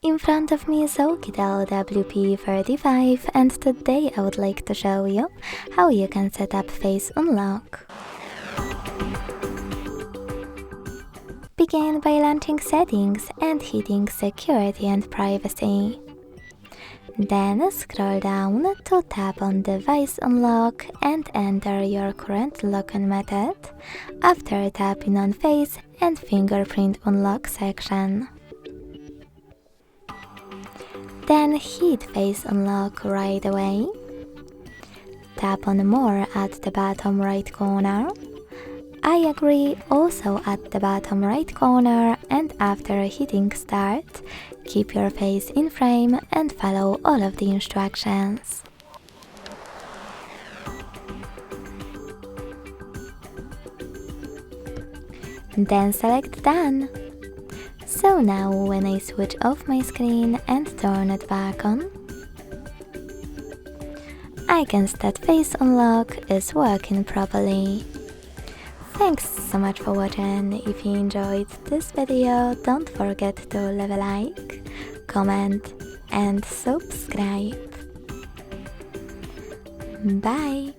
In front of me is Oukitel WP35 and today I would like to show you how you can set up face unlock. Begin by launching settings and hitting security and privacy. Then scroll down to tap on device unlock and enter your current login method after tapping on face and fingerprint unlock section. Then hit face unlock right away. Tap on more at the bottom right corner. I agree also at the bottom right corner, and after hitting start, keep your face in frame and follow all of the instructions. Then select done. So now when I switch off my screen and turn it back on, I can see that face unlock is working properly. Thanks so much for watching. If you enjoyed this video, don't forget to leave a like, comment and subscribe. Bye!